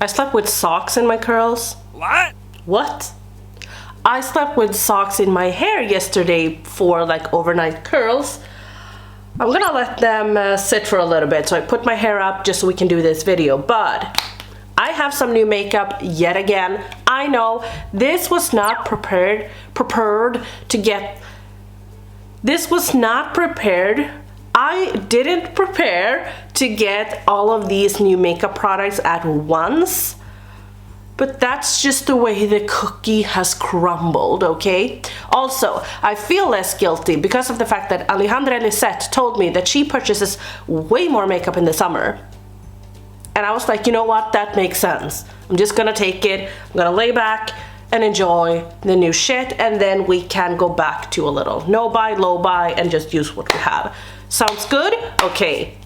I slept with socks in my curls. What? What? I slept with socks in my hair yesterday for like overnight curls. I'm gonna let them sit for a little bit, so I put my hair up just so we can do this video, but I have some new makeup yet again. I know this was not prepared to get. This was not prepared. I didn't prepare to get all of these new makeup products at once. But that's just the way the cookie has crumbled, okay? Also, I feel less guilty because of the fact that Alejandra Lisette told me that she purchases way more makeup in the summer. And I was like, you know what? That makes sense. I'm just gonna take it, I'm gonna lay back and enjoy the new shit, and then we can go back to a little no buy, low buy, and just use what we have. Sounds good? Okay.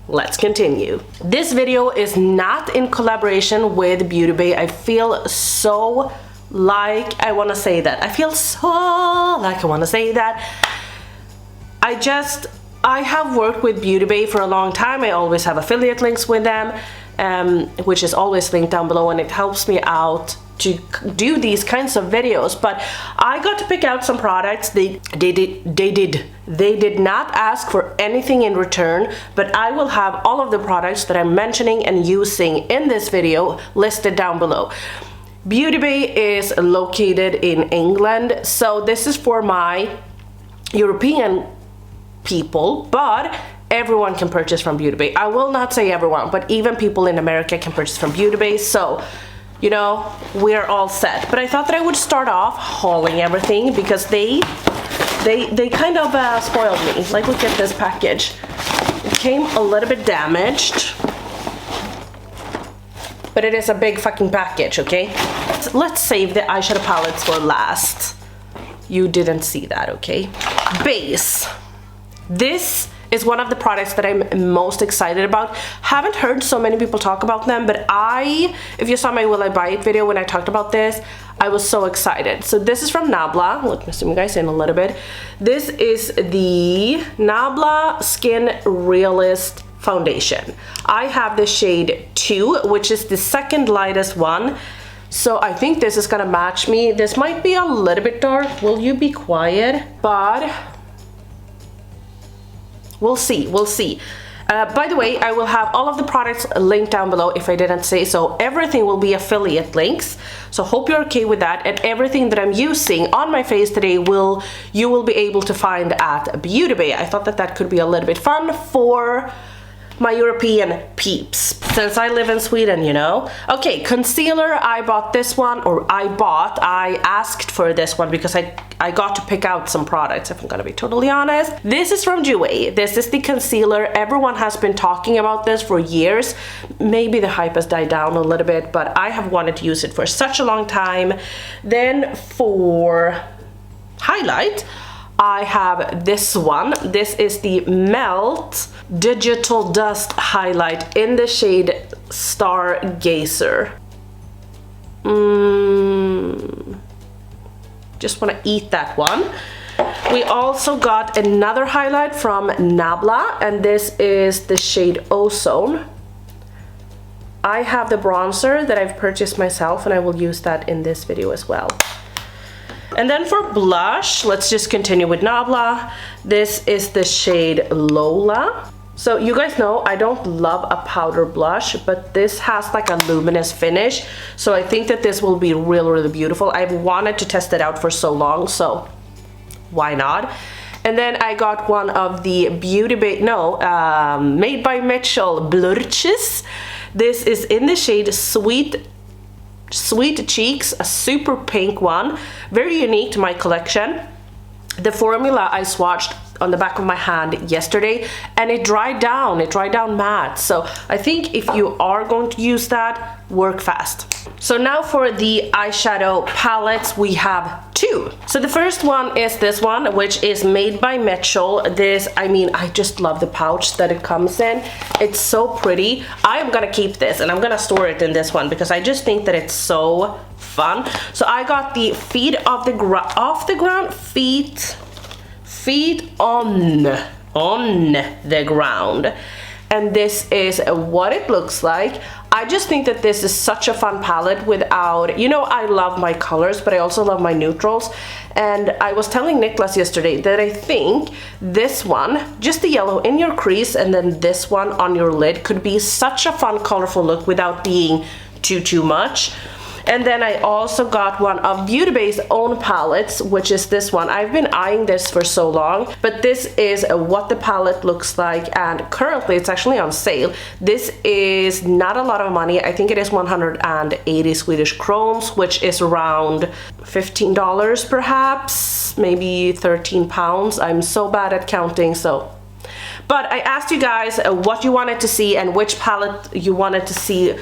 Let's continue. This video is not in collaboration with Beautybay. I feel so like I want to say that. I feel so like I want to say that. I have worked with Beautybay for a long time. I always have affiliate links with them, which is always linked down below, and it helps me out to do these kinds of videos. But I got to pick out some products. They did not ask for anything in return, but I will have all of the products that I'm mentioning and using in this video listed down below. Beautybay is located in England, so this is for my European people, but everyone can purchase from Beautybay. I will not say everyone, but even people in America can purchase from Beautybay, so you know, we're all set. But I thought that I would start off hauling everything because they kind of spoiled me. Like, look at this package. It came a little bit damaged, but it is a big fucking package, okay? Let's save the eyeshadow palettes for last. You didn't see that, okay? Base. This is one of the products that I'm most excited about. Haven't heard so many people talk about them, but if you saw my Will I Buy It video when I talked about this, I was so excited. So this is from Nabla. Let me zoom you guys in a little bit. This is the Nabla Skin Realist Foundation. I have the shade 2, which is the second lightest one. So I think this is gonna match me. This might be a little bit dark. Will you be quiet? But we'll see, we'll see. By the way, I will have all of the products linked down below if I didn't say so. Everything will be affiliate links, so hope you're okay with that. And everything that I'm using on my face today you will be able to find at Beautybay. I thought that that could be a little bit fun for my European peeps, since I live in Sweden, you know. Okay, concealer, I bought this one, or I asked for this one because I got to pick out some products, if I'm gonna be totally honest. This is from Røde. This is the concealer. Everyone has been talking about this for years. Maybe the hype has died down a little bit, but I have wanted to use it for such a long time. Then for highlight, I have this one. This is the Melt Digital Dust Highlight in the shade Stargazer. Just want to eat that one. We also got another highlight from Nabla, and this is the shade Ozone. I have the bronzer that I've purchased myself, and I will use that in this video as well. And then for blush, let's just continue with Nabla. This is the shade Lola. So you guys know I don't love a powder blush, but this has like a luminous finish. So I think that this will be really, really beautiful. I've wanted to test it out for so long, so why not? And then I got one of the Beautybay, Made by Mitchell blushes. This is in the shade Sweet Cheeks, a super pink one, very unique to my collection. The formula I swatched on the back of my hand yesterday, and it dried down matte. So I think if you are going to use that, work fast. So now for the eyeshadow palettes, we have two. So the first one is this one, which is Made by Mitchell. This, I mean, I just love the pouch that it comes in. It's so pretty. I am gonna keep this and I'm gonna store it in this one because I just think that it's so fun. So I got the feet off the ground, feet on the ground, and this is what it looks like. I just think that this is such a fun palette without, you know, I love my colors, but I also love my neutrals. And I was telling Nicholas yesterday that I think this one, just the yellow in your crease and then this one on your lid, could be such a fun colorful look without being too much. And then I also got one of Beautybay's own palettes, which is this one. I've been eyeing this for so long, but this is what the palette looks like, and currently it's actually on sale. This is not a lot of money. I think it is 180 Swedish crowns, which is around $15 perhaps, maybe 13 pounds. I'm so bad at counting, so. But I asked you guys what you wanted to see and which palette you wanted to see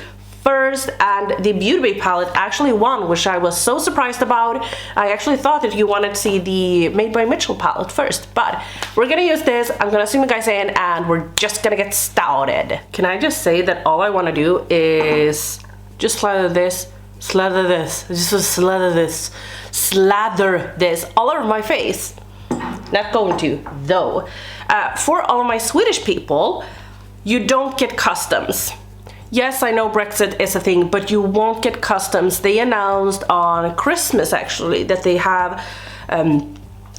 first, and the Beautybay palette actually won, which I was so surprised about. I actually thought that you wanted to see the Made by Mitchell palette first, but we're gonna use this. I'm gonna zoom you guys in and we're just gonna get started. Can I just say that all I want to do is just slather this all over my face. Not going to though. For all of my Swedish people, you don't get customs. Yes, I know Brexit is a thing, but you won't get customs. They announced on Christmas actually that they have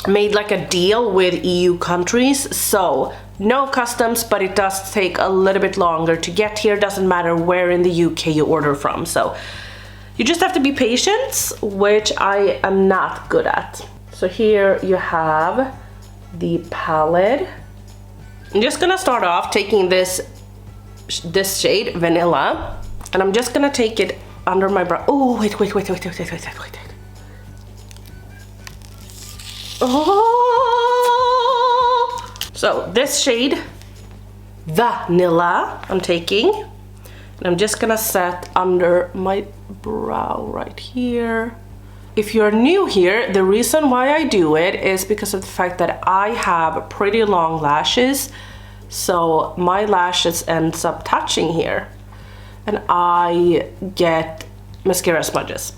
made like a deal with EU countries, so no customs, but it does take a little bit longer to get here. Doesn't matter where in the UK you order from, so you just have to be patient, which I am not good at. So here you have the palette. I'm just gonna start off taking this shade Vanilla, and I'm just gonna take it under my brow. Oh, wait. Oh, so this shade Vanilla I'm taking, and I'm just gonna set under my brow right here. If you're new here, the reason why I do it is because of the fact that I have pretty long lashes. So my lashes ends up touching here and I get mascara smudges.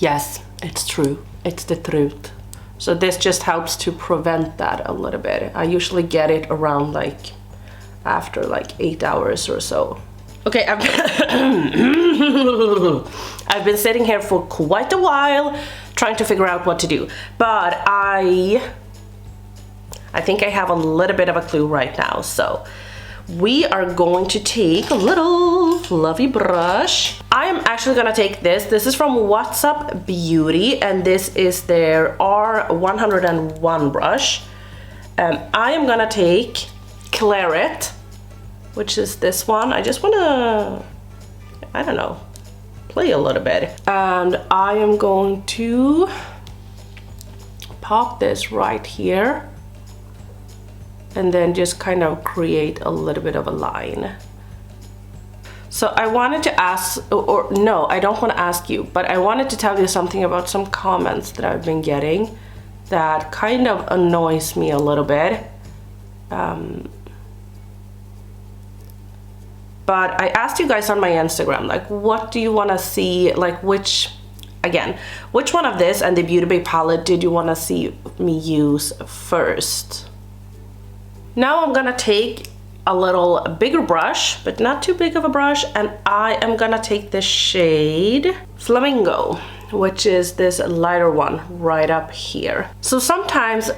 Yes, it's true. It's the truth. So this just helps to prevent that a little bit. I usually get it around like after like 8 hours or so. Okay, I've been sitting here for quite a while trying to figure out what to do, but I think I have a little bit of a clue right now. So we are going to take a little fluffy brush. I am actually gonna take this. This is from What's Up Beauty, and this is their R101 brush. I am gonna take Claret, which is this one. I just wanna, I don't know, play a little bit. And I am going to pop this right here and then just kind of create a little bit of a line. So I wanted to ask, or no, I don't want to ask you, but I wanted to tell you something about some comments that I've been getting that kind of annoys me a little bit. But I asked you guys on my Instagram, like, what do you want to see, like which one of this and the Beautybay palette did you want to see me use first? Now I'm gonna take a little bigger brush, but not too big of a brush, and I am gonna take the shade Flamingo, which is this lighter one right up here. So sometimes,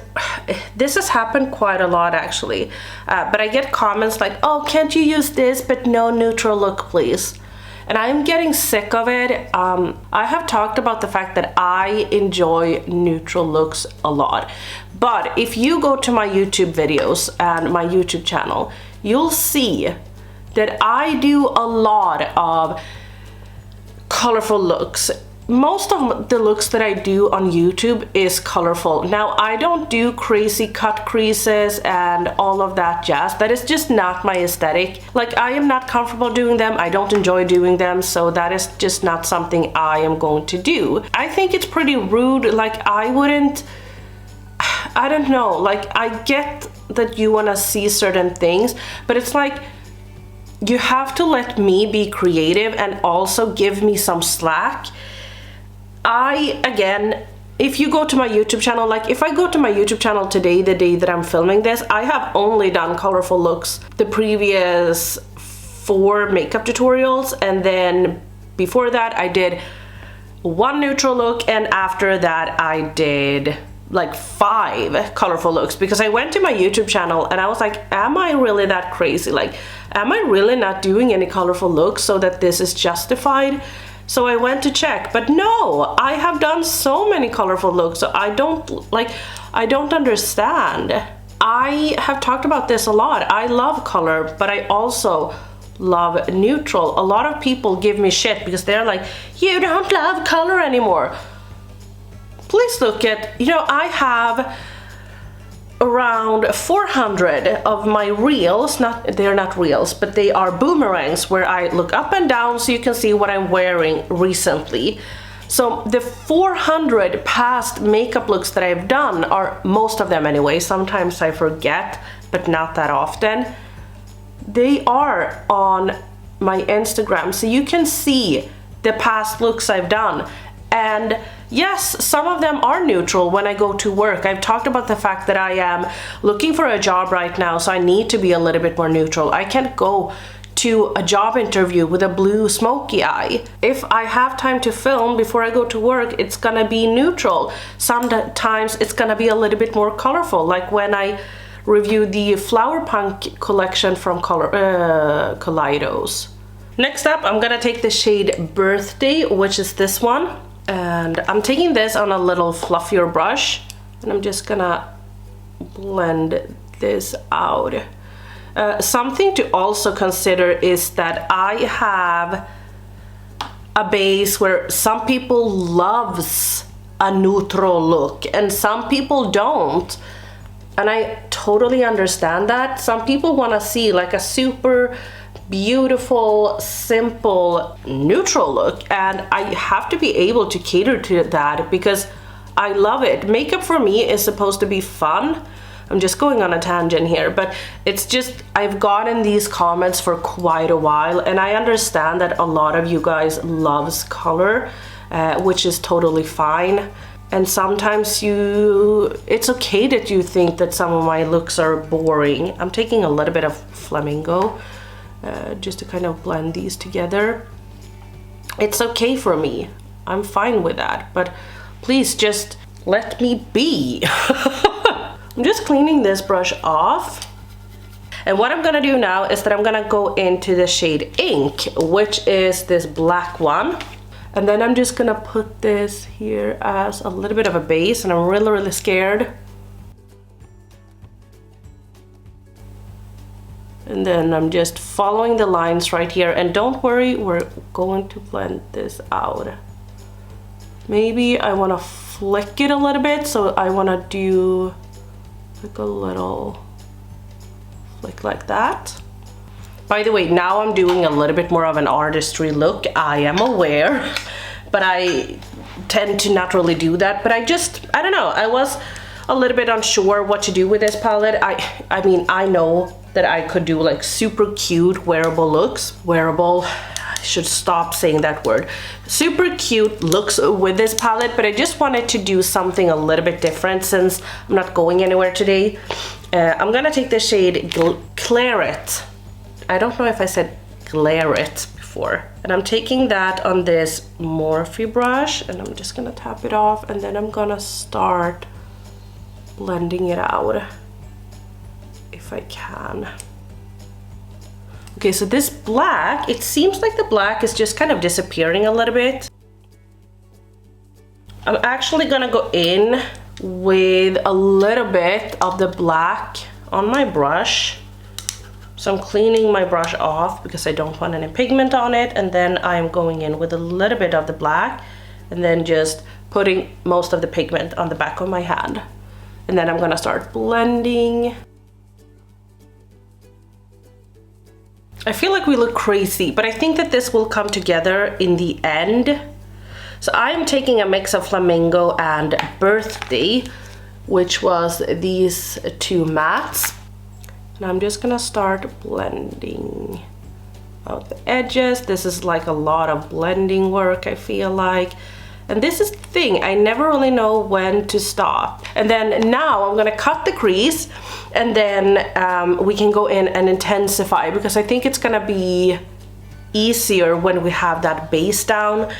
this has happened quite a lot actually, but I get comments like, oh, can't you use this but no neutral look please? And I'm getting sick of it. I have talked about the fact that I enjoy neutral looks a lot. But if you go to my YouTube videos and my YouTube channel, you'll see that I do a lot of colorful looks. Most of the looks that I do on YouTube is colorful. Now, I don't do crazy cut creases and all of that jazz. That is just not my aesthetic. Like, I am not comfortable doing them. I don't enjoy doing them. So that is just not something I am going to do. I think it's pretty rude. Like, I don't know. Like, I get that you want to see certain things, but it's like, you have to let me be creative and also give me some slack. Again, if you go to my YouTube channel, like if I go to my YouTube channel today, the day that I'm filming this, I have only done colorful looks the previous 4 makeup tutorials, and then before that I did 1 neutral look, and after that I did like 5 colorful looks, because I went to my YouTube channel and I was like, am I really that crazy? Like, am I really not doing any colorful looks so that this is justified? So I went to check, but no, I have done so many colorful looks, so I don't understand. I have talked about this a lot. I love color, but I also love neutral. A lot of people give me shit because they're like, you don't love color anymore. Please look at, you know, I have around 400 of my reels, they're not reels, but they are boomerangs where I look up and down so you can see what I'm wearing recently. So the 400 past makeup looks that I've done are, most of them anyway, sometimes I forget, but not that often. They are on my Instagram, so you can see the past looks I've done. And yes, some of them are neutral when I go to work. I've talked about the fact that I am looking for a job right now, so I need to be a little bit more neutral. I can't go to a job interview with a blue smoky eye. If I have time to film before I go to work, it's gonna be neutral. Sometimes it's gonna be a little bit more colorful, like when I reviewed the Flower Punk collection from Kaleidos. Next up, I'm gonna take the shade Birthday, which is this one. And I'm taking this on a little fluffier brush, and I'm just gonna blend this out. Something to also consider is that I have a base where some people loves a neutral look and some people don't. And I totally understand that. Some people want to see like a super beautiful, simple, neutral look, and I have to be able to cater to that because I love it. Makeup for me is supposed to be fun. I'm just going on a tangent here, but it's just, I've gotten these comments for quite a while, and I understand that a lot of you guys loves color, which is totally fine. And sometimes it's okay that you think that some of my looks are boring. I'm taking a little bit of Flamingo just to kind of blend these together. It's okay for me. I'm fine with that, but please just let me be. I'm just cleaning this brush off. And what I'm gonna do now is that I'm gonna go into the shade Ink, which is this black one. And then I'm just gonna put this here as a little bit of a base, and I'm really, really scared. And then I'm just following the lines right here, and don't worry, we're going to blend this out. Maybe I wanna flick it a little bit, so I wanna do like a little flick like that. By the way, now I'm doing a little bit more of an artistry look, I am aware, but I tend to not really do that. But I don't know, I was a little bit unsure what to do with this palette. I mean, I know that I could do like super cute wearable looks. Wearable, I should stop saying that word. Super cute looks with this palette, but I just wanted to do something a little bit different since I'm not going anywhere today. I'm gonna take the shade Claret. I don't know if I said Claret before. And I'm taking that on this Morphe brush, and I'm just gonna tap it off, and then I'm gonna start blending it out if I can. Okay, so this black, it seems like the black is just kind of disappearing a little bit. I'm actually gonna go in with a little bit of the black on my brush. So I'm cleaning my brush off because I don't want any pigment on it, and then I'm going in with a little bit of the black and then just putting most of the pigment on the back of my hand. And then I'm gonna start blending. I feel like we look crazy, but I think that this will come together in the end. So I'm taking a mix of Flamingo and Birthday, which was these two mattes. And I'm just gonna start blending out the edges. This is like a lot of blending work, I feel like. And this is the thing, I never really know when to stop. And then now I'm gonna cut the crease, and then we can go in and intensify, because I think it's gonna be easier when we have that base down.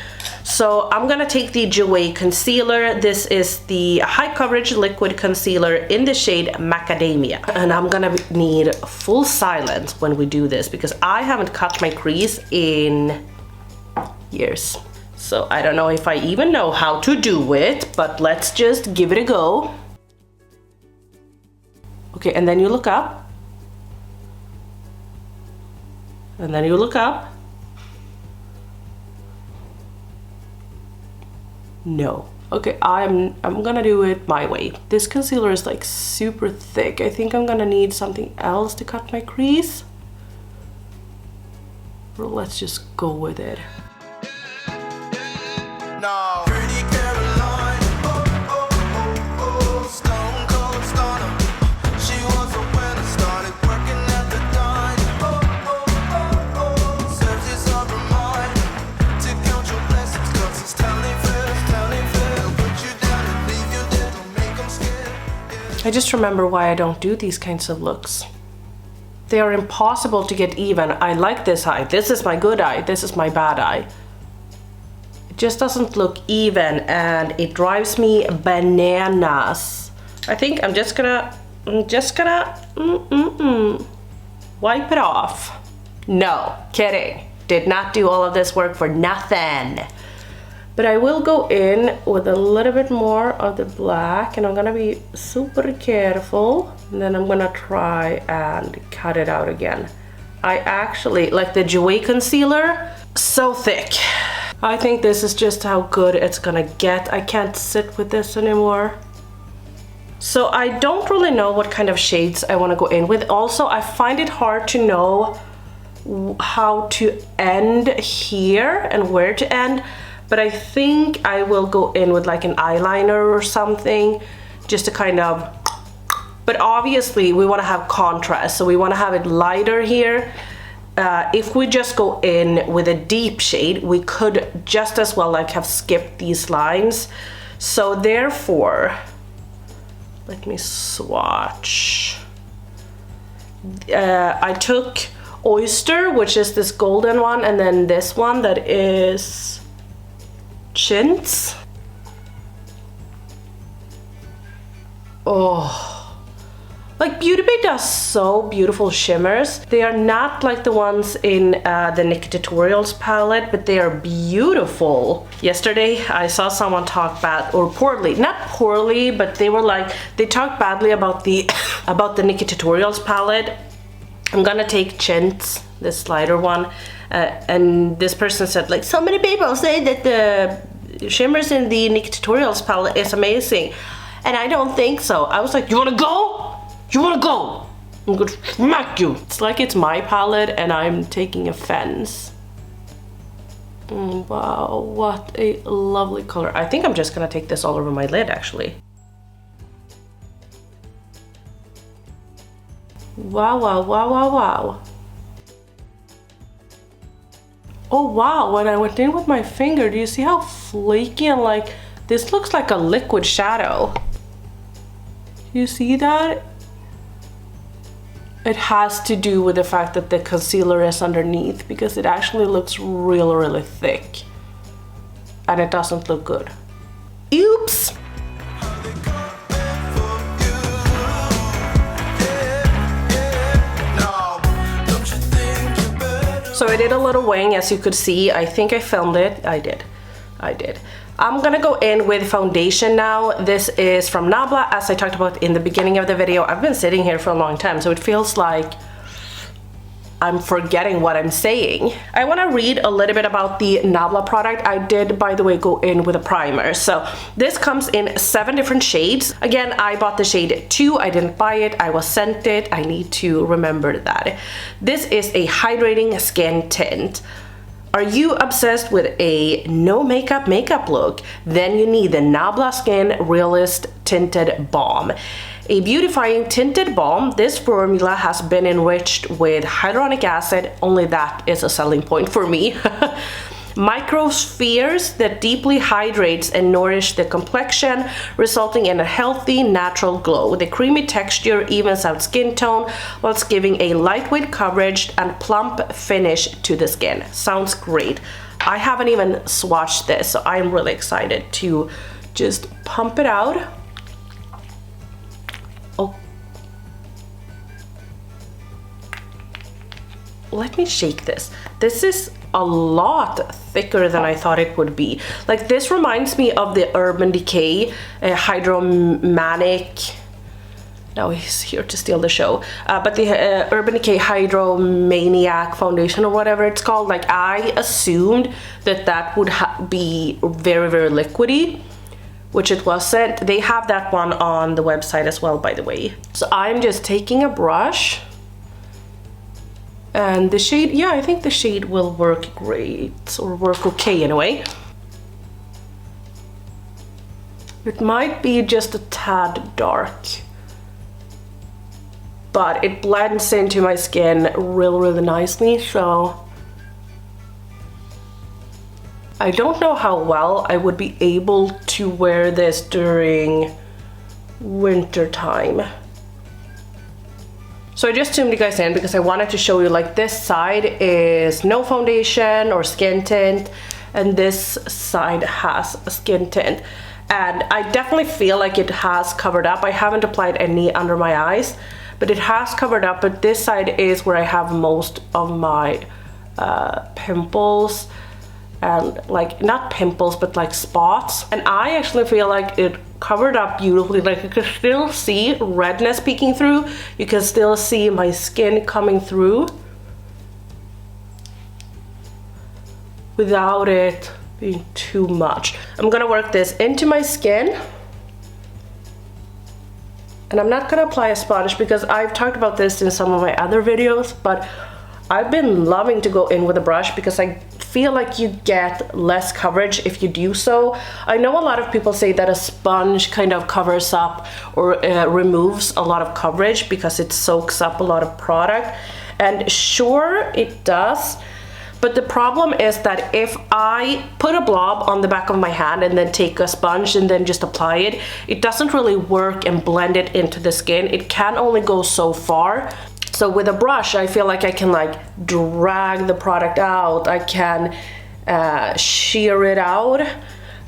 So I'm gonna take the Jouer concealer. This is the high coverage liquid concealer in the shade Macadamia, and I'm gonna need full silence when we do this, because I haven't cut my crease in years. So I don't know if I even know how to do it, but let's just give it a go. Okay, and then you look up. And then you look up. No. Okay, I'm gonna do it my way. This concealer is like super thick. I think I'm gonna need something else to cut my crease. Well, let's just go with it. No. Pretty Caroline, oh, oh, oh, oh, stone cold stunner. She was a winner, started working at the dime. Oh, oh, oh, oh, serves as a reminder to count your blessings, 'cause it's telling fair, put you down and leave you there, don't make them scared. Yeah. I just remember why I don't do these kinds of looks. They are impossible to get even. I like this eye. This is my good eye. This is my bad eye. Just doesn't look even, and it drives me bananas. I think I'm just gonna wipe it off. No, kidding. Did not do all of this work for nothing. But I will go in with a little bit more of the black, and I'm gonna be super careful, and then I'm gonna try and cut it out again. I actually like the Jouer concealer, so thick. I think this is just how good it's gonna get. I can't sit with this anymore. So I don't really know what kind of shades I want to go in with. Also, I find it hard to know how to end here and where to end, but I think I will go in with like an eyeliner or something, just to kind of, but obviously we want to have contrast, so we want to have it lighter here. If we just go in with a deep shade, we could just as well like have skipped these lines. So therefore, let me swatch. I took Oyster, which is this golden one, and then this one that is Chintz. Oh. Like Beautybay does so beautiful shimmers. They are not like the ones in the Nikkie Tutorials palette, but they are beautiful. Yesterday I saw someone talk bad, or poorly, not poorly, but they were like, they talked badly about the about the Nikkie Tutorials palette. I'm gonna take Chintz, this lighter one, and this person said like, so many people say that the shimmers in the Nikkie Tutorials palette is amazing, and I don't think so. I was like, you wanna go? You wanna go? I'm gonna smack you. It's like it's my palette and I'm taking offense. Wow, what a lovely color. I think I'm just gonna take this all over my lid actually. Wow, wow, wow, wow, wow. Oh wow, when I went in with my finger, do you see how flaky and like, this looks like a liquid shadow. You see that? It has to do with the fact that the concealer is underneath, because it actually looks really thick and it doesn't look good. Oops! So I did a little wing, as you could see. I think I filmed it. I did. I'm gonna go in with foundation now. This is from Nabla, as I talked about in the beginning of the video. I've been sitting here for a long time, so it feels like I'm forgetting what I'm saying. I want to read a little bit about the Nabla product. I did, by the way, go in with a primer. So this comes in 7 different shades. Again, I bought the shade 2. I didn't buy it. I was sent it. I need to remember that. This is a hydrating skin tint. Are you obsessed with a no makeup look? Then you need the Nabla Skin Realist Tinted Balm. A beautifying tinted balm. This formula has been enriched with hyaluronic acid. Only that is a selling point for me. microspheres that deeply hydrates and nourish the complexion, resulting in a healthy, natural glow. The creamy texture evens out skin tone whilst giving a lightweight coverage and plump finish to the skin. Sounds great. I haven't even swatched this, so I'm really excited to just pump it out. Oh. Let me shake this. This is a lot thicker than I thought it would be. Like, this reminds me of the Urban Decay Hydromanic. Now he's here to steal the show. But the Urban Decay Hydromaniac foundation, or whatever it's called. Like, I assumed that that would be very, very liquidy, which it wasn't. They have that one on the website as well, by the way. So I'm just taking a brush. And the shade, yeah, I think the shade will work great, or work okay anyway. It might be just a tad dark, but it blends into my skin really nicely, so I don't know how well I would be able to wear this during winter time. So I just zoomed you guys in because I wanted to show you, like, this side is no foundation or skin tint, and this side has a skin tint. And I definitely feel like it has covered up. I haven't applied any under my eyes, but it has covered up. But this side is where I have most of my pimples, and, like, not pimples, but like spots. And I actually feel like it covered up beautifully. Like, you can still see redness peeking through. You can still see my skin coming through without it being too much. I'm gonna work this into my skin, and I'm not gonna apply a sponge because I've talked about this in some of my other videos, but I've been loving to go in with a brush because I feel like you get less coverage if you do so. I know a lot of people say that a sponge kind of covers up or removes a lot of coverage because it soaks up a lot of product, and sure it does, but the problem is that if I put a blob on the back of my hand and then take a sponge and then just apply it, it doesn't really work and blend it into the skin. It can only go so far. So with a brush, I feel like I can, like, drag the product out. I can shear it out.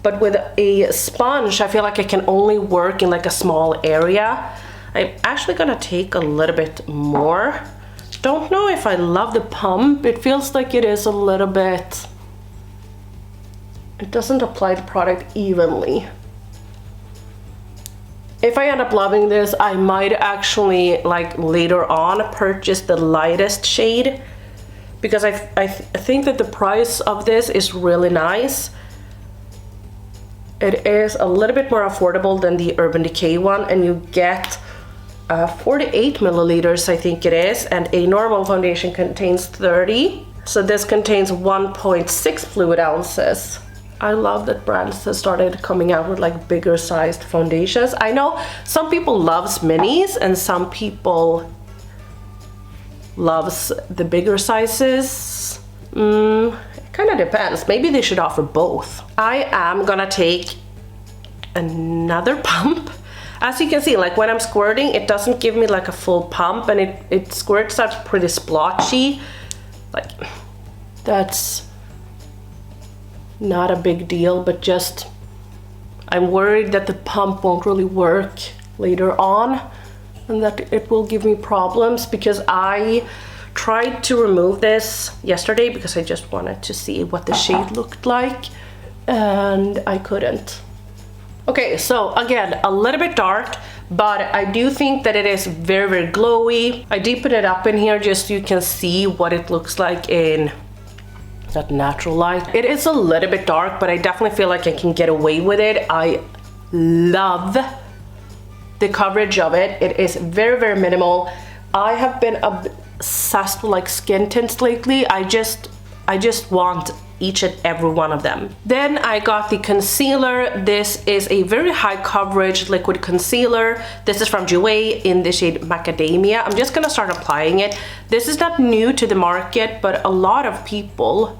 But with a sponge, I feel like I can only work in, like, a small area. I'm actually gonna take a little bit more. Don't know if I love the pump. It feels like it is a little bit... It doesn't apply the product evenly. If I end up loving this, I might actually, like, later on purchase the lightest shade, because I think that the price of this is really nice. It is a little bit more affordable than the Urban Decay one, and you get 48 milliliters, I think it is, and a normal foundation contains 30. So this contains 1.6 fluid ounces. I love that brands have started coming out with, like, bigger sized foundations. I know some people loves minis and some people loves the bigger sizes. It kind of depends. Maybe they should offer both. I am gonna take another pump. As you can see, like, when I'm squirting, it doesn't give me, like, a full pump, and it squirts out pretty splotchy. Like, that's not a big deal, but just I'm worried that the pump won't really work later on and that it will give me problems, because I tried to remove this yesterday because I just wanted to see what the shade looked like, and I couldn't. Okay, so again, a little bit dark, but I do think that it is very, very glowy. I deepened it up in here just so you can see what it looks like in that natural light. It is a little bit dark, but I definitely feel like I can get away with it. I love the coverage of it. It is very, very minimal. I have been obsessed with, like, skin tints lately. I just want each and every one of them. Then I got the concealer. This is a very high coverage liquid concealer. This is from Beautybay in the shade Macadamia. I'm just gonna start applying it. This is not new to the market, but a lot of people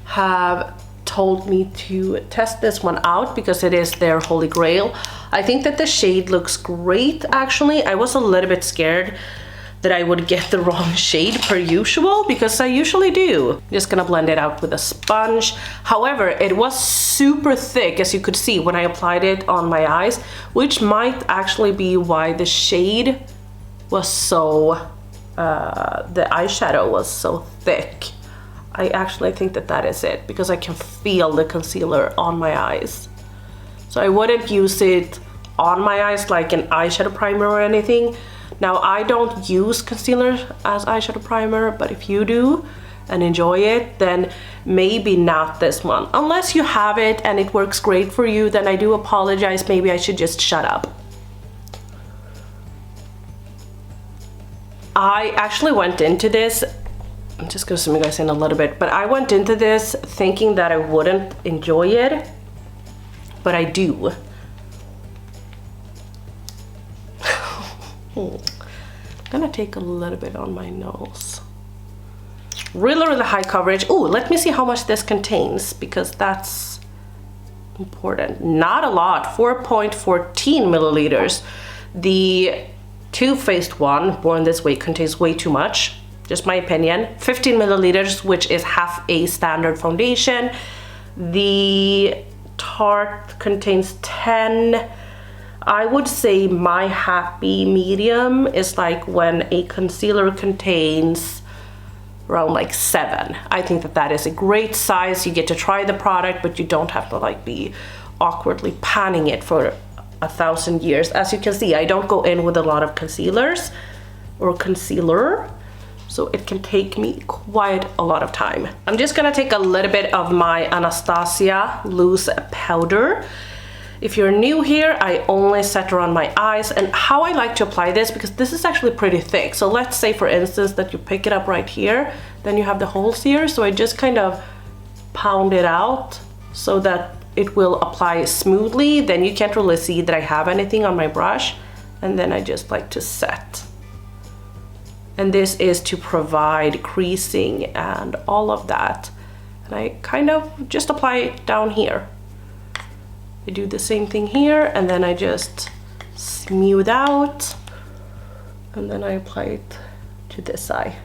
have told me to test this one out because it is their holy grail. I think that the shade looks great actually. I was a little bit scared that I would get the wrong shade per usual, because I usually do. Just gonna blend it out with a sponge. However, it was super thick, as you could see when I applied it on my eyes, which might actually be why the shade was so, the eyeshadow was so thick. I actually think that that is it, because I can feel the concealer on my eyes. So I wouldn't use it on my eyes like an eyeshadow primer or anything. Now, I don't use concealer as eyeshadow primer, but if you do and enjoy it, then maybe not this one. Unless you have it and it works great for you, then I do apologize. Maybe I should just shut up. I actually went into this, I'm just gonna zoom you guys in a little bit, but I went into this thinking that I wouldn't enjoy it, but I do. I'm gonna take a little bit on my nose. Really, really high coverage. Oh, let me see how much this contains, because that's important. Not a lot, 4.14 milliliters. The Too Faced one, Born This Way, contains way too much. Just my opinion. 15 milliliters, which is half a standard foundation. The Tarte contains 10. I would say my happy medium is like when a concealer contains around like 7. I think that that is a great size. You get to try the product, but you don't have to like be awkwardly panning it for 1,000 years. As you can see, I don't go in with a lot of concealers or concealer, so it can take me quite a lot of time. I'm just gonna take a little bit of my Anastasia loose powder. If you're new here, I only set around my eyes, and how I like to apply this, because this is actually pretty thick. So let's say for instance that you pick it up right here, then you have the holes here. So I just kind of pound it out so that it will apply smoothly. Then you can't really see that I have anything on my brush. And then I just like to set. And this is to provide creasing and all of that. And I kind of just apply it down here. I do the same thing here, and then I just smooth out, and then I apply it to this eye.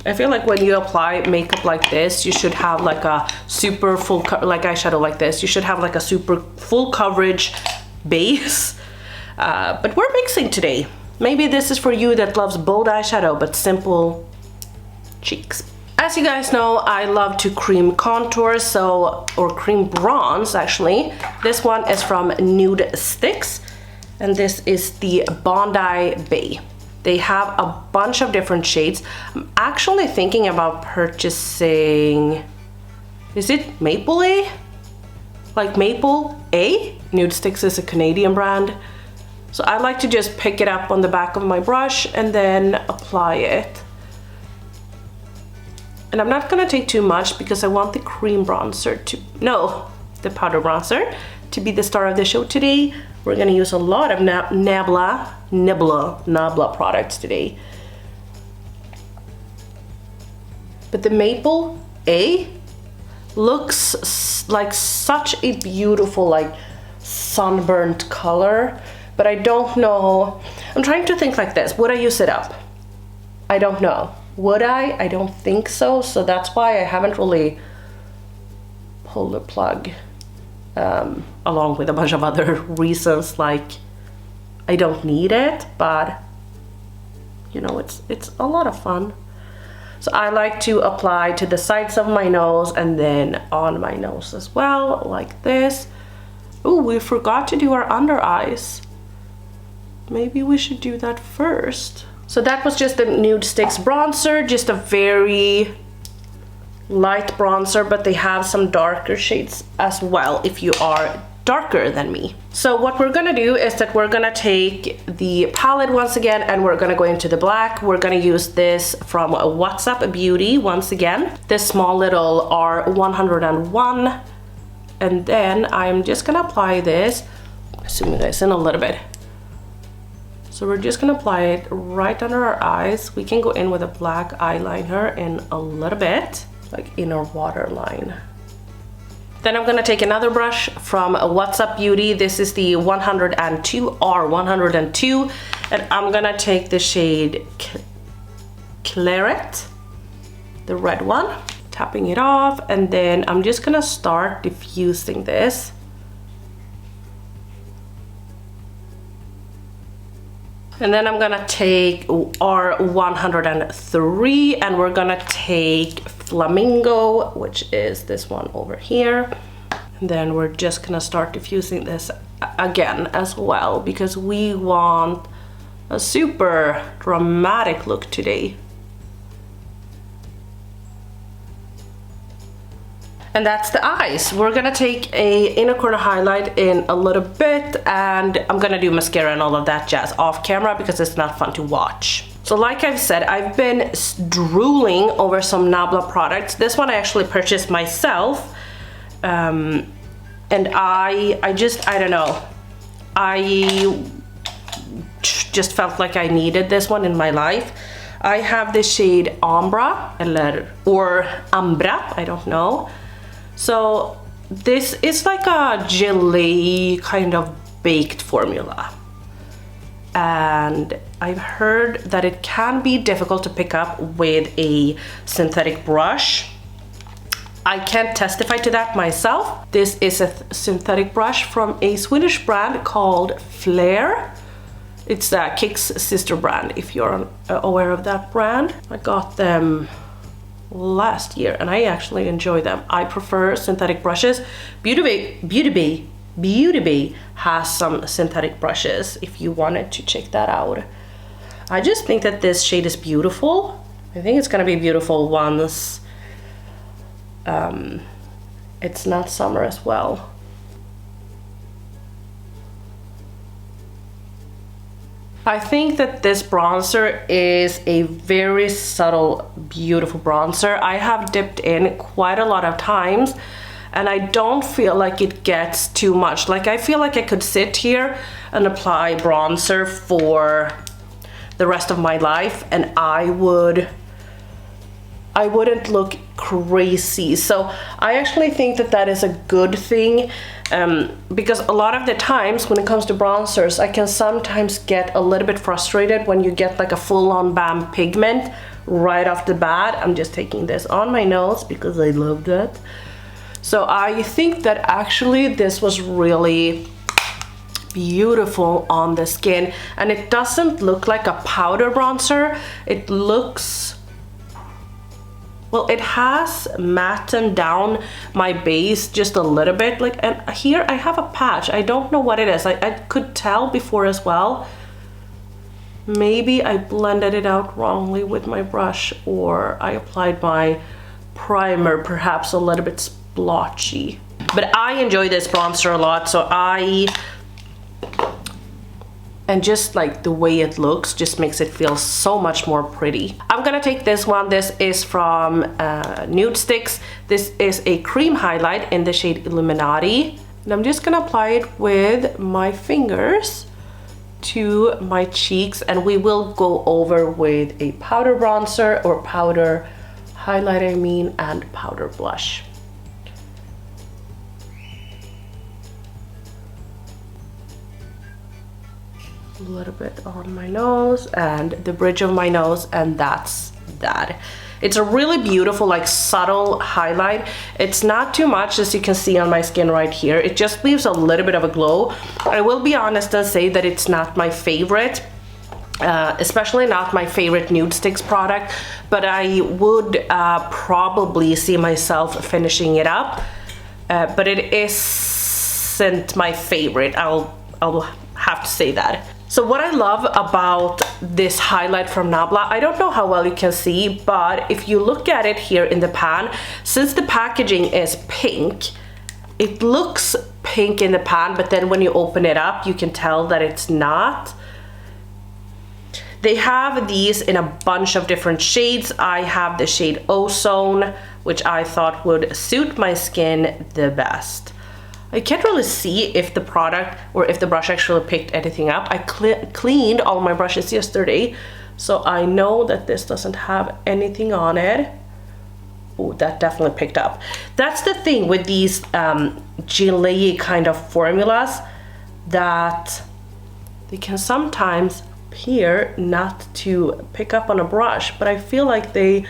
I feel like when you apply makeup like this, you should have like a super full, like eyeshadow like this, you should have like a super full coverage base. But we're mixing today. Maybe this is for you that loves bold eyeshadow, but simple cheeks. As you guys know, I love to cream contour, or cream bronze actually. This one is from Nude Sticks, and this is the Bondi Bay. They have a bunch of different shades. I'm actually thinking about purchasing, is it Maple A? Like Maple A? Nude Sticks is a Canadian brand. So I like to just pick it up on the back of my brush and then apply it. And I'm not gonna take too much because I want the cream bronzer the powder bronzer to be the star of the show today. We're gonna use a lot of Nabla products today. But the Maple A looks like such a beautiful, like sunburnt color, but I don't know. I'm trying to think like this. Would I use it up? I don't know. Would I? I don't think so. So that's why I haven't really pulled the plug, along with a bunch of other reasons, like I don't need it, but you know, it's a lot of fun. So I like to apply to the sides of my nose and then on my nose as well, like this. Oh, we forgot to do our under eyes. Maybe we should do that first. So that was just the Nude Sticks bronzer, just a very light bronzer, but they have some darker shades as well if you are darker than me. So what we're gonna do is that we're gonna take the palette once again and we're gonna go into the black. We're gonna use this from What's Up Beauty once again, this small little R101. And then I'm just gonna apply this, zoom you guys in a little bit, So we're just gonna apply it right under our eyes. We can go in with a black eyeliner in a little bit, like inner waterline. Then I'm gonna take another brush from What's Up Beauty. This is the 102 R102, and I'm gonna take the shade Claret, the red one, tapping it off, and then I'm just gonna start diffusing this. And then I'm gonna take R103, and we're gonna take Flamingo, which is this one over here. And then we're just gonna start diffusing this again as well, because we want a super dramatic look today. And that's the eyes. We're gonna take a inner corner highlight in a little bit, and I'm gonna do mascara and all of that jazz off camera because it's not fun to watch. So like I've said, I've been drooling over some Nabla products. This one I actually purchased myself, and I don't know, I just felt like I needed this one in my life. I have the shade Ambra, or Ambra, I don't know. So this is like a gelée kind of baked formula. And I've heard that it can be difficult to pick up with a synthetic brush. I can't testify to that myself. This is a synthetic brush from a Swedish brand called Flare. It's Kik's sister brand, if you're aware of that brand. I got them last year and I actually enjoy them. I prefer synthetic brushes. Beautybay has some synthetic brushes if you wanted to check that out. I just think that this shade is beautiful. I think it's gonna be beautiful once it's not summer as well. I think that this bronzer is a very subtle, beautiful bronzer. I have dipped in quite a lot of times and I don't feel like it gets too much. Like I feel like I could sit here and apply bronzer for the rest of my life and I wouldn't look crazy. So I actually think that that is a good thing, because a lot of the times when it comes to bronzers, I can sometimes get a little bit frustrated when you get like a full-on bam pigment right off the bat. I'm just taking this on my nose because I love that. So I think that actually this was really beautiful on the skin, and it doesn't look like a powder bronzer. It looks, well, it has matted down my base just a little bit. Like, and here I have a patch. I don't know what it is. I could tell before as well. Maybe I blended it out wrongly with my brush, or I applied my primer perhaps a little bit splotchy. But I enjoy this bronzer a lot, so and just like the way it looks just makes it feel so much more pretty. I'm gonna take this one. This is from Nude Sticks. This is a cream highlight in the shade Illuminati. And I'm just gonna apply it with my fingers to my cheeks, and we will go over with a powder bronzer, or powder highlight I mean, and powder blush. A little bit on my nose and the bridge of my nose, and that's that. It's a really beautiful, like, subtle highlight. It's not too much, as you can see on my skin right here. It just leaves a little bit of a glow. I will be honest and say that it's not my favorite, especially not my favorite Nude Sticks product, but I would probably see myself finishing it up, but it isn't my favorite. I'll have to say that. So what I love about this highlight from Nabla, I don't know how well you can see, but if you look at it here in the pan, since the packaging is pink, it looks pink in the pan, but then when you open it up, you can tell that it's not. They have these in a bunch of different shades. I have the shade Ozone, which I thought would suit my skin the best. I can't really see if the product or if the brush actually picked anything up. I cleaned all my brushes yesterday, so I know that this doesn't have anything on it. Oh, that definitely picked up. That's the thing with these gelée kind of formulas, that they can sometimes appear not to pick up on a brush, but I feel like they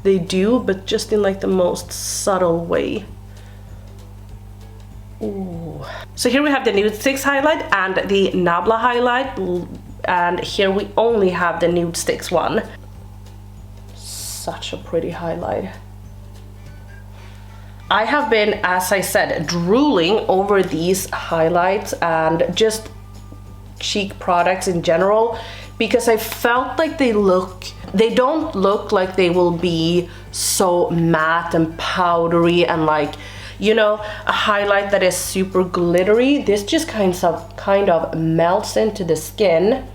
do, but just in like the most subtle way. Ooh. So here we have the Nude Sticks highlight and the Nabla highlight, and here we only have the Nude Sticks one. Such a pretty highlight. I have been, as I said, drooling over these highlights and just cheek products in general, because I felt like they don't look like they will be so matte and powdery and like, you know, a highlight that is super glittery. This just kind of melts into the skin.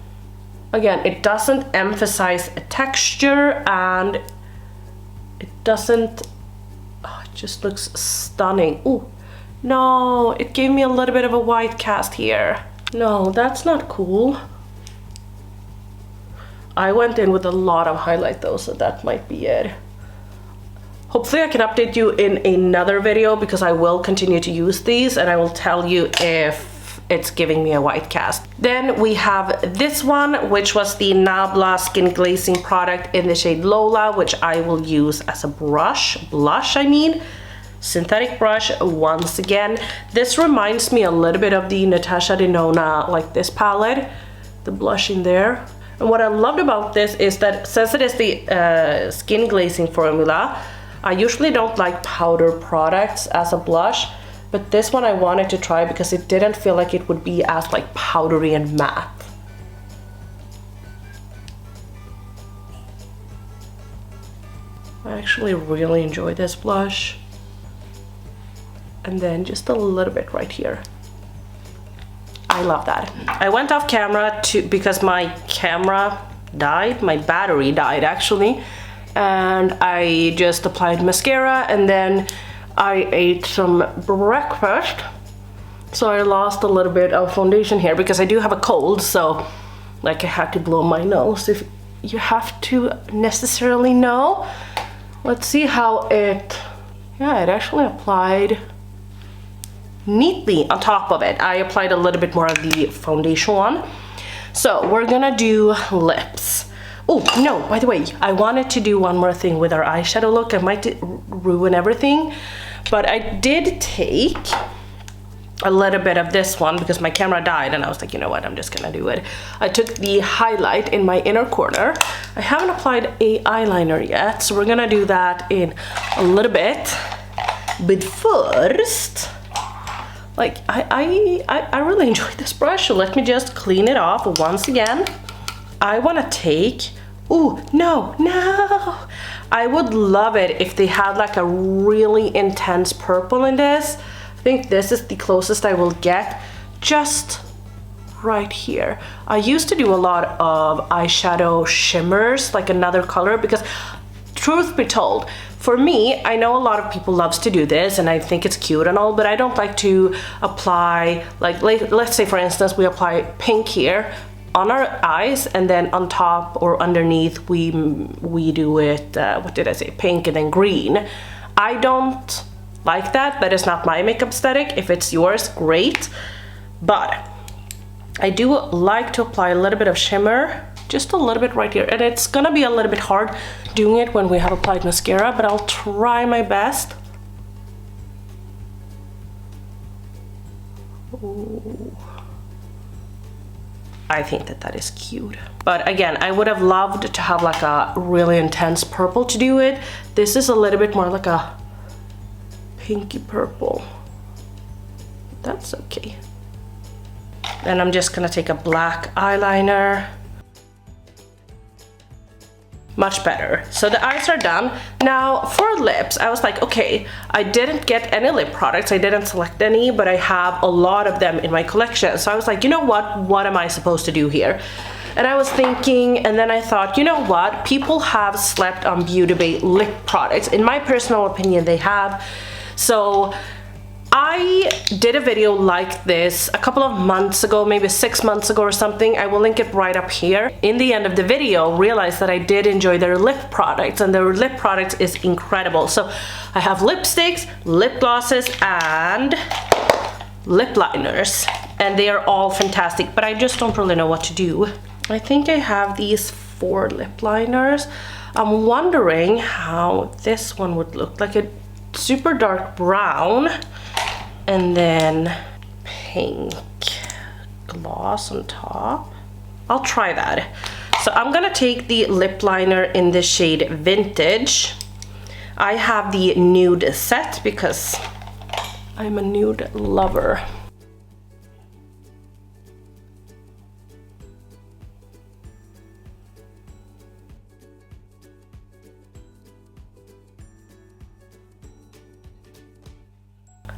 Again, it doesn't emphasize texture, and it doesn't, oh, it just looks stunning. Ooh, no, it gave me a little bit of a white cast here. No, that's not cool. I went in with a lot of highlight though, so that might be it. Hopefully I can update you in another video, because I will continue to use these and I will tell you if it's giving me a white cast. Then we have this one, which was the Nabla Skin Glazing product in the shade Lola, which I will use as a blush, I mean. Synthetic brush once again. This reminds me a little bit of the Natasha Denona, like this palette, the blush in there. And what I loved about this is that since it is the skin glazing formula, I usually don't like powder products as a blush, but this one I wanted to try because it didn't feel like it would be as like powdery and matte. I actually really enjoy this blush. And then just a little bit right here. I love that. I went off camera because my camera died, my battery died actually, and I just applied mascara, and then I ate some breakfast, so I lost a little bit of foundation here because I do have a cold, so like I had to blow my nose, if you have to necessarily know. Let's see how it, yeah, it actually applied neatly on top of it. I applied a little bit more of the foundation one. So we're gonna do lips. Oh no, by the way, I wanted to do one more thing with our eyeshadow look. I might ruin everything, but I did take a little bit of this one because my camera died and I was like, you know what, I'm just gonna do it. I took the highlight in my inner corner. I haven't applied a eyeliner yet, so we're gonna do that in a little bit. But first, like, I really enjoy this brush, so let me just clean it off once again. I wanna take, ooh, no, I would love it if they had like a really intense purple in this. I think this is the closest I will get, just right here. I used to do a lot of eyeshadow shimmers, like another color, because truth be told, for me, I know a lot of people loves to do this and I think it's cute and all, but I don't like to apply, like let's say for instance, we apply pink here on our eyes, and then on top or underneath we do it, what did I say, pink and then green. I don't like that, but it's not my makeup aesthetic. If it's yours, great. But I do like to apply a little bit of shimmer, just a little bit right here, and it's gonna be a little bit hard doing it when we have applied mascara, but I'll try my best. Ooh. I think that is cute. But again, I would have loved to have like a really intense purple to do it. This is a little bit more like a pinky purple. That's okay. Then I'm just gonna take a black eyeliner. Much better. So the eyes are done. Now for lips, I was like, okay, I didn't get any lip products. I didn't select any, but I have a lot of them in my collection. So I was like, you know what am I supposed to do here? And I was thinking, and then I thought, you know what? People have slept on Beautybay lip products. In my personal opinion, they have. So I did a video like this a couple of months ago, maybe 6 months ago or something. I will link it right up here. In the end of the video, realized that I did enjoy their lip products, and their lip products is incredible. So I have lipsticks, lip glosses, and lip liners, and they are all fantastic, but I just don't really know what to do. I think I have these 4 lip liners. I'm wondering how this one would look, like a super dark brown and then pink gloss on top. I'll try that. So I'm gonna take the lip liner in the shade Vintage. I have the nude set because I'm a nude lover.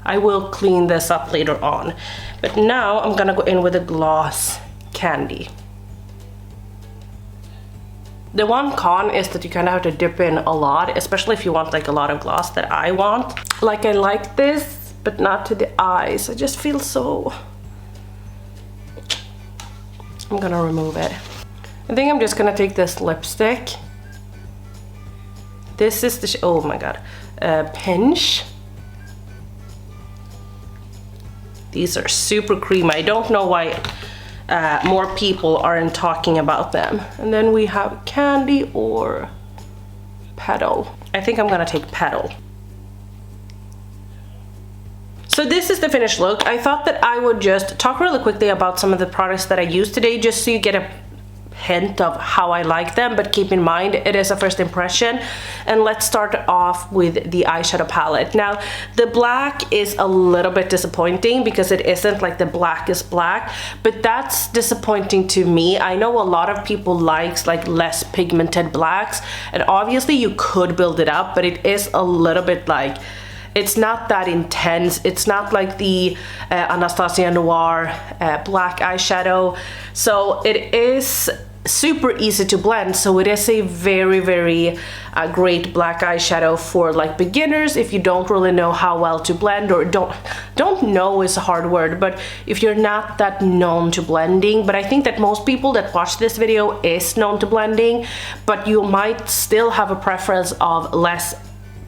I will clean this up later on, but now I'm gonna go in with a gloss candy. The one con is that you kind of have to dip in a lot, especially if you want like a lot of gloss that I want. Like I like this, but not to the eyes. I just feel so... I'm gonna remove it. I think I'm just gonna take this lipstick. This is the, oh my god, Pinch. These are super creamy. I don't know why more people aren't talking about them. And then we have Candy or Petal. I think I'm gonna take Petal. So this is the finished look. I thought that I would just talk really quickly about some of the products that I used today, just so you get a hint of how I like them, but keep in mind it is a first impression. And let's start off with the eyeshadow palette. Now the black is a little bit disappointing because it isn't like the blackest black, but that's disappointing to me. I know a lot of people likes like less pigmented blacks, and obviously you could build it up, but it is a little bit like, it's not that intense. It's not like the Anastasia Noir black eyeshadow. So it is super easy to blend. So it is a very, very great black eyeshadow for like beginners if you don't really know how well to blend, or don't know is a hard word, but if you're not that known to blending. But I think that most people that watch this video is known to blending, but you might still have a preference of less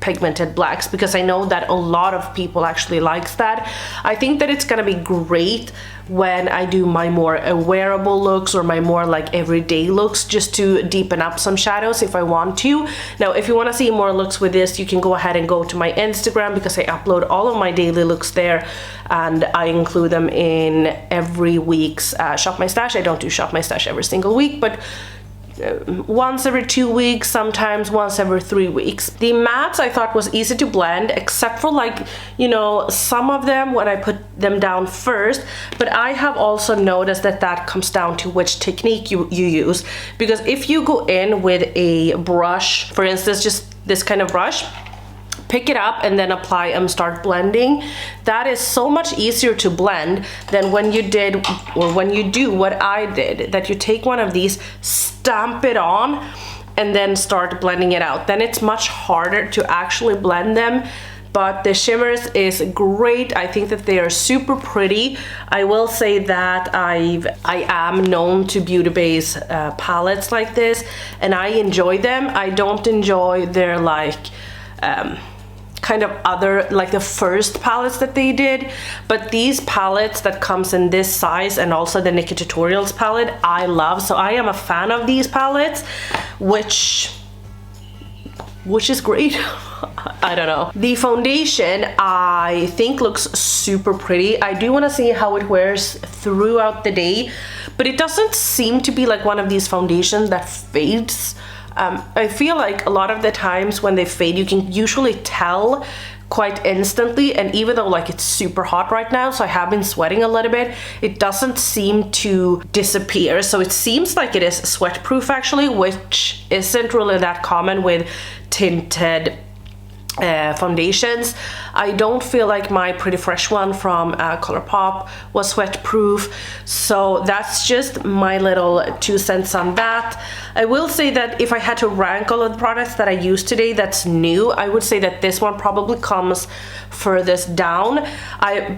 pigmented blacks, because I know that a lot of people actually likes that. I think that it's gonna be great when I do my more wearable looks or my more like everyday looks, just to deepen up some shadows if I want to. Now if you want to see more looks with this, you can go ahead and go to my Instagram, because I upload all of my daily looks there, and I include them in every week's Shop My Stash. I don't do Shop My Stash every single week, but once every 2 weeks, sometimes once every 3 weeks. The mattes I thought was easy to blend, except for like, you know, some of them when I put them down first, but I have also noticed that that comes down to which technique you use, because if you go in with a brush, for instance, just this kind of brush, pick it up and then apply and start blending, that is so much easier to blend than when you did, or when you do what I did, that you take one of these, stamp it on, and then start blending it out. Then it's much harder to actually blend them. But the shimmers is great. I think that they are super pretty. I will say that I am known to Beautybay's palettes like this, and I enjoy them. I don't enjoy their like kind of other, like the first palettes that they did, but these palettes that comes in this size, and also the Nikki Tutorials palette, I love. So I am a fan of these palettes, which is great. I don't know. The foundation I think looks super pretty. I do want to see how it wears throughout the day, but it doesn't seem to be like one of these foundations that fades. I feel like a lot of the times when they fade, you can usually tell quite instantly, and even though like it's super hot right now, so I have been sweating a little bit, it doesn't seem to disappear. So it seems like it is sweat proof actually, which isn't really that common with tinted foundations. I don't feel like my Pretty Fresh one from ColourPop was sweat proof, so that's just my little 2 cents on that. I will say that if I had to rank all of the products that I used today that's new, I would say that this one probably comes furthest down,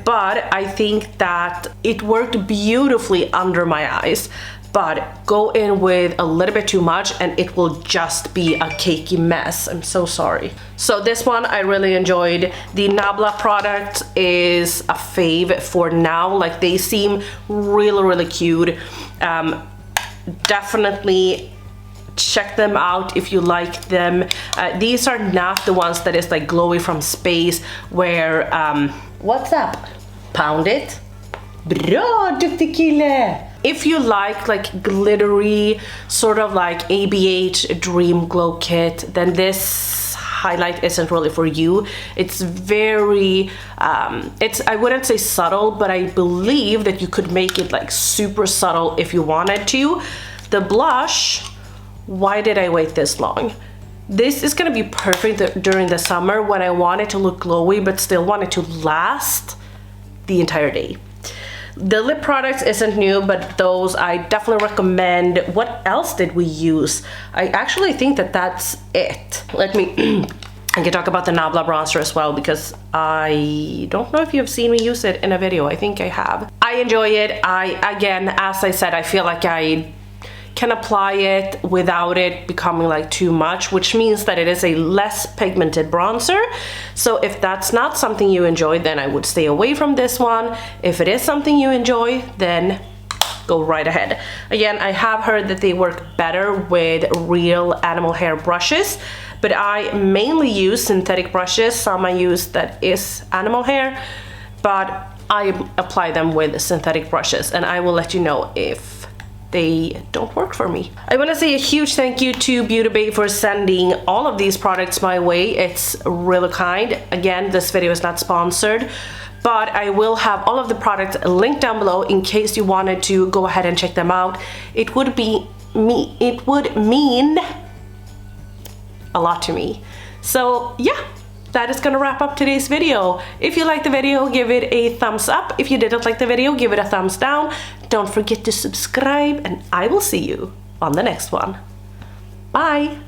but I think that it worked beautifully under my eyes. But go in with a little bit too much and it will just be a cakey mess. I'm so sorry. So this one I really enjoyed. The Nabla product is a fave for now. Like, they seem really cute. Definitely check them out if you like them. These are not the ones that is like glowy from space where what's up? Pound it. Bra, duktig kille! If you like glittery, sort of like ABH Dream Glow Kit, then this highlight isn't really for you. It's very, I wouldn't say subtle, but I believe that you could make it like super subtle if you wanted to. The blush, why did I wait this long? This is gonna be perfect during the summer when I want it to look glowy but still want it to last the entire day. The lip products isn't new, but those I definitely recommend. What else did we use? I actually think that that's it. I can talk about the Nabla bronzer as well, because I don't know if you've seen me use it in a video. I think I have. I enjoy it. Again, as I said, I feel like I can apply it without it becoming like too much, which means that it is a less pigmented bronzer. So if that's not something you enjoy, then I would stay away from this one. If it is something you enjoy, then go right ahead. Again, I have heard that they work better with real animal hair brushes, but I mainly use synthetic brushes. Some I use that is animal hair, but I apply them with synthetic brushes, and I will let you know if they don't work for me. I want to say a huge thank you to Beautybay for sending all of these products my way. It's really kind. Again, this video is not sponsored, but I will have all of the products linked down below in case you wanted to go ahead and check them out. It would mean a lot to me. So yeah, that is gonna wrap up today's video. If you liked the video, give it a thumbs up. If you didn't like the video, give it a thumbs down. Don't forget to subscribe, and I will see you on the next one. Bye!